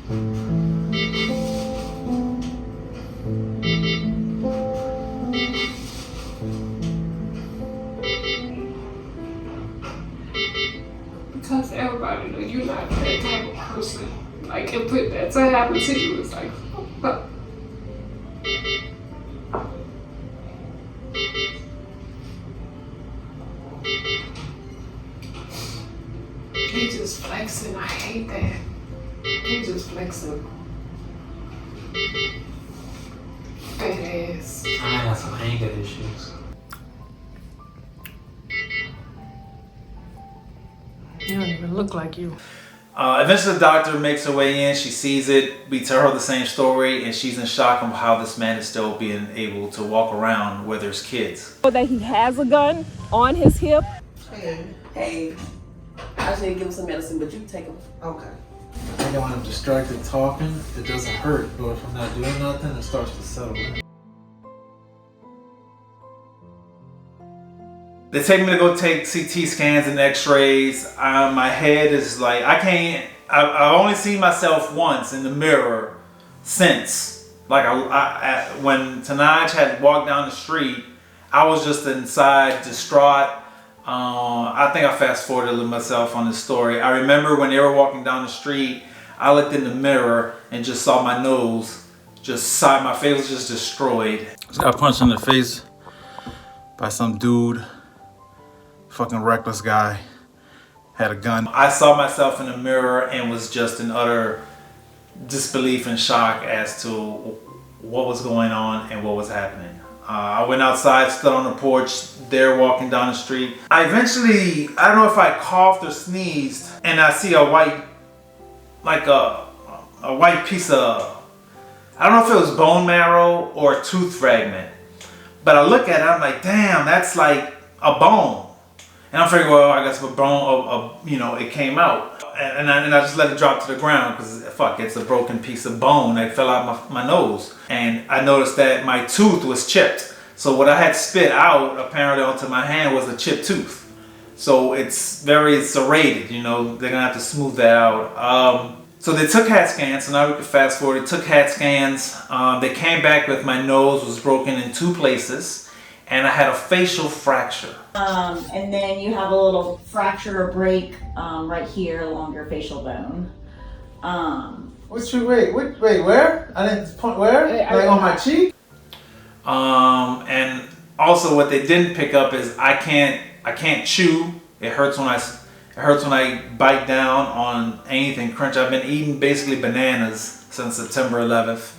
Because everybody know you're not that type of person. Like, if that to happen to you, it's like, fuck. He just flexing. I hate that. He just flexing. Fat ass. I have some anger issues. You don't even look like you. Eventually the doctor makes her way in, she sees it, we tell her the same story, and she's in shock of how this man is still being able to walk around where there's kids. That he has a gun on his hip. Hey, I should give him some medicine, but you take him. Okay. I think when I'm distracted talking, it doesn't hurt, but if I'm not doing nothing, it starts to settle in. They take me to go take CT scans and x-rays. My head is like, I've only seen myself once in the mirror since. Like when Tenaj had walked down the street, I was just inside distraught. I think I fast forwarded myself on this story. I remember when they were walking down the street, I looked in the mirror and just saw my nose, my face was just destroyed. Just got punched in the face by some dude. Fucking reckless guy, had a gun. I saw myself in the mirror and was just in utter disbelief and shock as to what was going on and what was happening. I went outside, stood on the porch, they're walking down the street. I don't know if I coughed or sneezed, and I see a white, like a white piece of, I don't know if it was bone marrow or a tooth fragment, but I look at it, I'm like, damn, that's like a bone. And I'm figuring, well, I guess a bone, it came out. And I just let it drop to the ground because, fuck, it's a broken piece of bone that fell out my nose. And I noticed that my tooth was chipped. So what I had spit out, apparently, onto my hand was a chipped tooth. So it's very serrated, they're gonna have to smooth that out. So they took CAT scans, so now we can fast forward. They took CAT scans. They came back with my nose was broken in 2 places. And I had a facial fracture. And then you have a little fracture or break right here along your facial bone. Wait, where? I didn't point where? Like on my cheek? And also what they didn't pick up is I can't chew. It hurts when I bite down on anything crunch. I've been eating basically bananas since September 11th.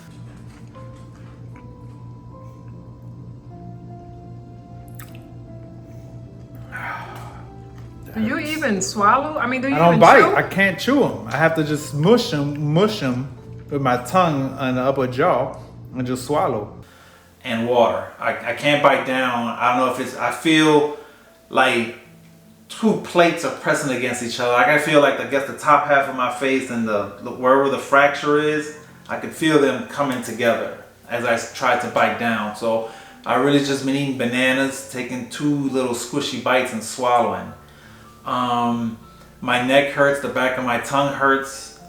Do you even swallow? I mean, do you I don't even bite. chew? I can't chew them. I have to just mush them with my tongue on the upper jaw and just swallow. And water. I can't bite down. I don't know if I feel like 2 plates are pressing against each other. I feel like, I guess, the top half of my face and wherever the fracture is, I could feel them coming together as I tried to bite down. So I really just been eating bananas, taking 2 little squishy bites and swallowing. My neck hurts, the back of my tongue hurts.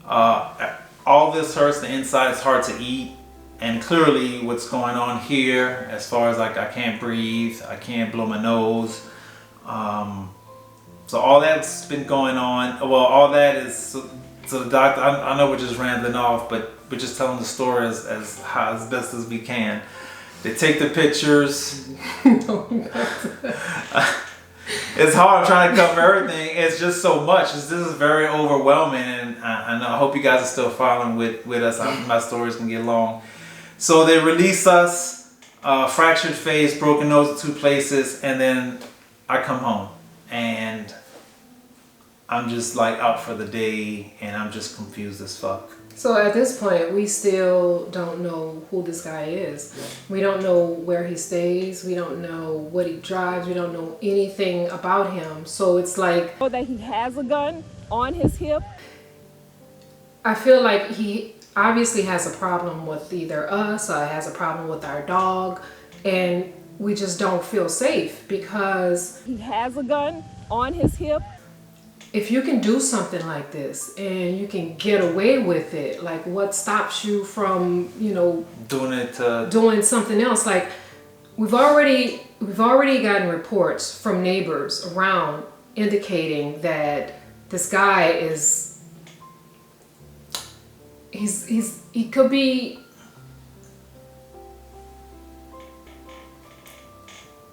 All this hurts, the inside is hard to eat. And clearly what's going on here, as far as like I can't breathe, I can't blow my nose. So all that's been going on. Well, all that is, so the doctor, I know we're just rambling off, but we're just telling the story as best as we can. They take the pictures. It's hard trying to cover everything. It's just so much. This is very overwhelming, and I hope you guys are still following with us. My stories can get long. So they release us, fractured face, broken nose in 2 places, and then I come home, and I'm just like out for the day, and I'm just confused as fuck. So at this point, we still don't know who this guy is. We don't know where he stays. We don't know what he drives. We don't know anything about him. So it's like... That he has a gun on his hip. I feel like he obviously has a problem with either us or has a problem with our dog. And we just don't feel safe because... He has a gun on his hip. if you can do something like this and you can get away with it, like what stops you from, doing something else? Like we've already gotten reports from neighbors around indicating that this guy is, he could be,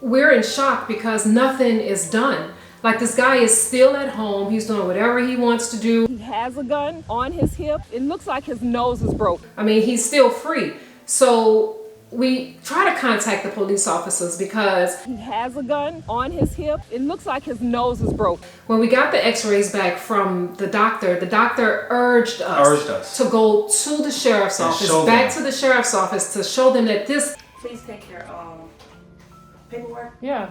we're in shock because nothing is done. Like this guy is still at home. He's doing whatever he wants to do. He has a gun on his hip. It looks like his nose is broke. I mean, he's still free. So we try to contact the police officers because he has a gun on his hip. It looks like his nose is broke. When we got the x-rays back from the doctor urged us to go to the sheriff's office, to the sheriff's office to show them that this... Please take your paperwork. Yeah.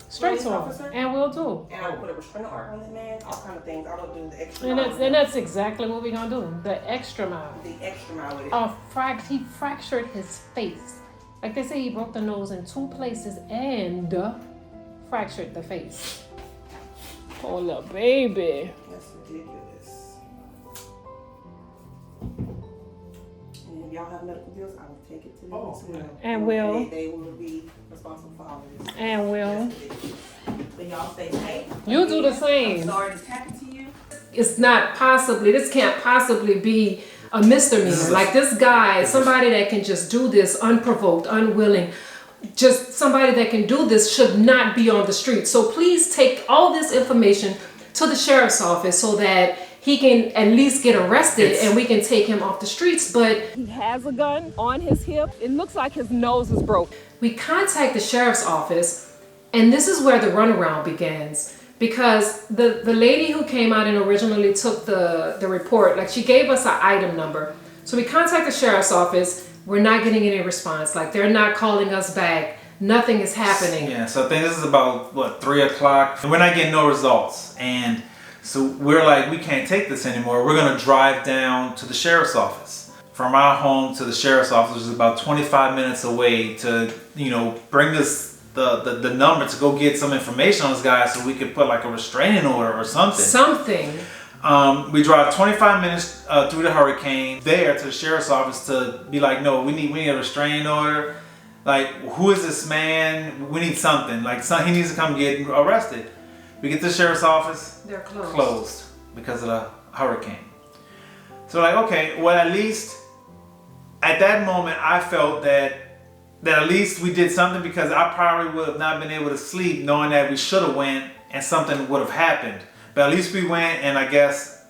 Straight to him. And we'll do. And I'll put a restraining order on that man, all kind of things. I will do the extra and mile. that's exactly what we're going to do. The extra mile. The extra mile with it. He fractured his face. Like they say, he broke the nose in 2 places and fractured the face. Oh, little baby. That's ridiculous. And if y'all have medical bills, I will take it to them as well. And will. They will be responsible for all of this. And will. But y'all stay safe. You do the same. I'm sorry this happened to you. This can't possibly be a misdemeanor. Like this guy, somebody that can just do this unprovoked, unwilling, just somebody that can do this should not be on the street. So please take all this information to the sheriff's office so that he can at least get arrested and we can take him off the streets. But he has a gun on his hip. It looks like his nose is broke. We contact the sheriff's office, and this is where the runaround begins. Because the lady who came out and originally took the report, like she gave us an item number. So we contact the sheriff's office. We're not getting any response. Like they're not calling us back. Nothing is happening. Yeah, so I think this is about, 3 o'clock. We're not getting no results. And so we're like, we can't take this anymore. We're going to drive down to the sheriff's office. From our home to the sheriff's office, which is about 25 minutes away, to, bring this the number to go get some information on this guy so we could put like a restraining order or something. We drive 25 minutes through the hurricane there to the sheriff's office to be like, no, we need a restraining order. Like, who is this man? We need something. Like, he needs to come get arrested. We get to the sheriff's office. They're closed. Closed because of the hurricane. So like, okay, well, at least at that moment I felt that at least we did something, because I probably would have not been able to sleep knowing that we should have went and something would have happened. But at least we went, and I guess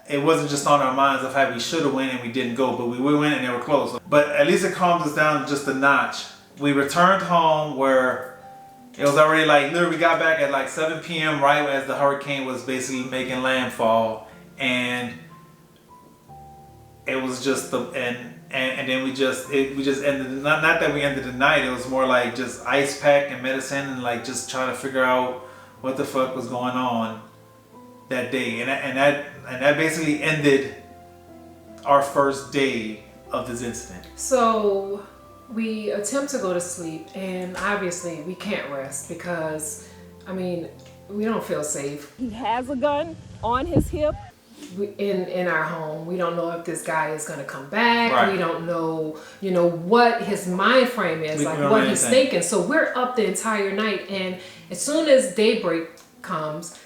it wasn't just on our minds of how we should have went and we didn't go, but we went and they were closed. But at least it calmed us down just a notch. We returned home where it was already literally we got back at 7 p.m. right as the hurricane was basically making landfall, and it was just and then we just ended, not that we ended the night, it was more like just ice pack and medicine and just trying to figure out what the fuck was going on that day, and that basically ended our first day of this incident. So we attempt to go to sleep, and obviously we can't rest because we don't feel safe. He has a gun on his hip. In our home, we don't know if this guy is going to come back. Right. We don't know, what his mind frame is, what he's thinking. So we're up the entire night, and as soon as daybreak comes,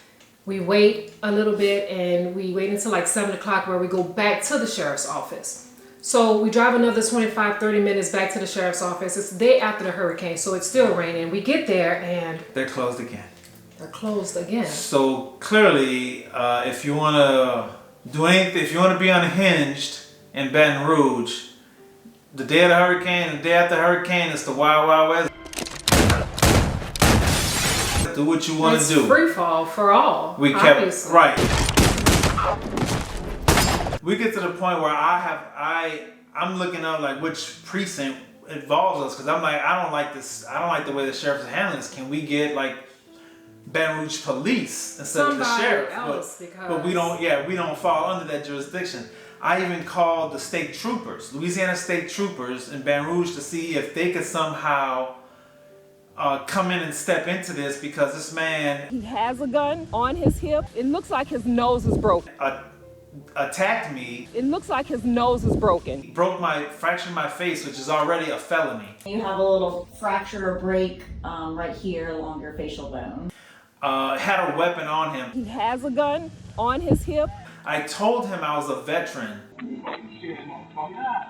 we wait a little bit, and we wait until 7 o'clock where we go back to the sheriff's office. So we drive another 25-30 minutes back to the sheriff's office. It's the day after the hurricane, so it's still raining. We get there and they're closed again. They're closed again. So clearly, if you want to do anything, if you want to be unhinged in Baton Rouge, the day of the hurricane, the day after the hurricane, it's the Wild Wild West. Do what you want to do. It's free fall for all. We kept obviously. Right. We get to the point where I'm looking up which precinct involves us, because I'm like, I don't like this. I don't like the way the sheriff's are handling this. Can we get Baton Rouge police instead of the sheriff? But we don't fall under that jurisdiction. I even called the state troopers, Louisiana state troopers in Baton Rouge, to see if they could somehow come in and step into this because this man He has a gun on his hip. It looks like his nose is broken. attacked me. It looks like his nose is broken. He fractured my face, which is already a felony. You have a little fracture or break right here along your facial bone. Had a weapon on him. He has a gun on his hip. I told him I was a veteran.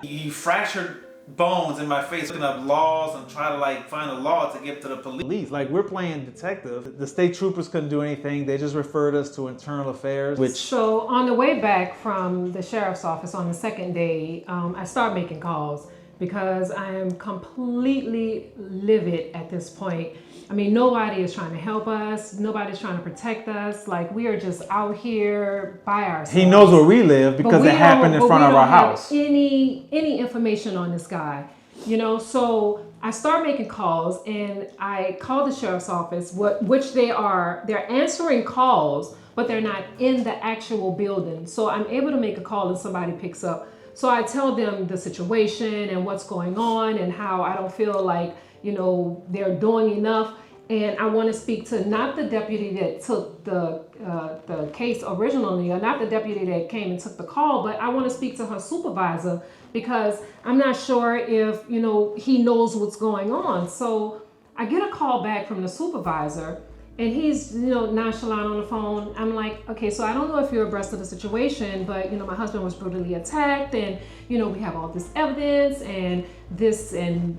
He fractured bones in my face, looking up laws and trying to like find a law to give to the police. Like we're playing detective. The state troopers couldn't do anything. They just referred us to internal affairs, which So on the way back from the sheriff's office on the second day, I start making calls because I am completely livid at this point. I mean, nobody is trying to help us. Nobody's trying to protect us. Like, we are just out here by ourselves. he knows where we live because it happened in front of our house. Any information on this guy, you know? So I start making calls, and I call the sheriff's office, which they're answering calls, but they're not in the actual building. So I'm able to make a call and somebody picks up. So I tell them the situation and what's going on and how I don't feel like, you know, they're doing enough. And I want to speak to not the deputy that took the case originally, or not the deputy that came and took the call, but I want to speak to her supervisor because I'm not sure if, you know, he knows what's going on. So I get a call back from the supervisor, and he's, you know, nonchalant on the phone. I'm like, okay, so I don't know if you're abreast of the situation, but, you know, my husband was brutally attacked, and, you know, we have all this evidence and this and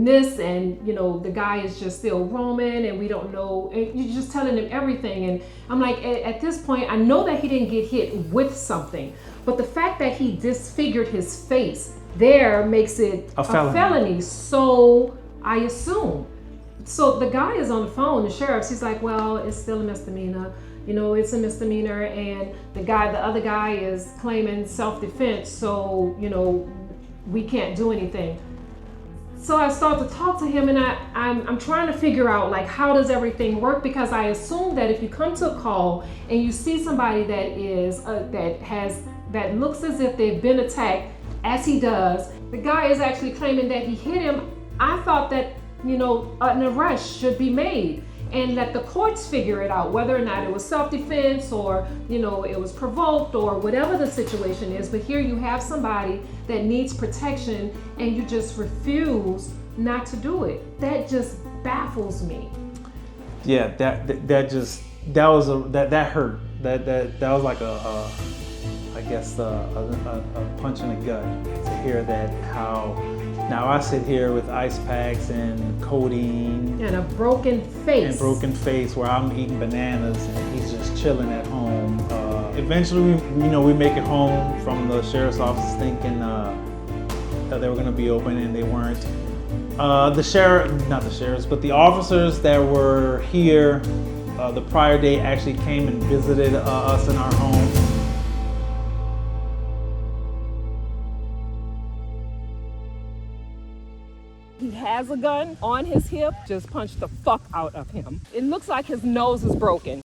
this, and, you know, the guy is just still roaming and we don't know, and you're just telling him everything. And I'm like, at this point, I know that he didn't get hit with something, but the fact that he disfigured his face there makes it a felony. So I assume. So the guy is on the phone, the sheriff, he's like, well, it's still a misdemeanor. You know, it's a misdemeanor, and the other guy is claiming self-defense, so, you know, we can't do anything. So I start to talk to him, and I'm trying to figure out, like, how does everything work? Because I assume that if you come to a call and you see somebody that looks as if they've been attacked, as he does, the guy is actually claiming that he hit him. I thought that, you know, an arrest should be made and let the courts figure it out, whether or not it was self-defense or, you know, it was provoked or whatever the situation is. But here you have somebody that needs protection and you just refuse not to do it. That just baffles me. Yeah, that hurt. That was like a punch in the gut to hear that. How now I sit here with ice packs and codeine and a broken face where I'm eating bananas and he's just chilling at home. Eventually, we make it home from the sheriff's office thinking that they were going to be open, and they weren't. Not the sheriffs, but the officers that were here the prior day actually came and visited us in our home. He has a gun on his hip. Just punched the fuck out of him. It looks like his nose is broken.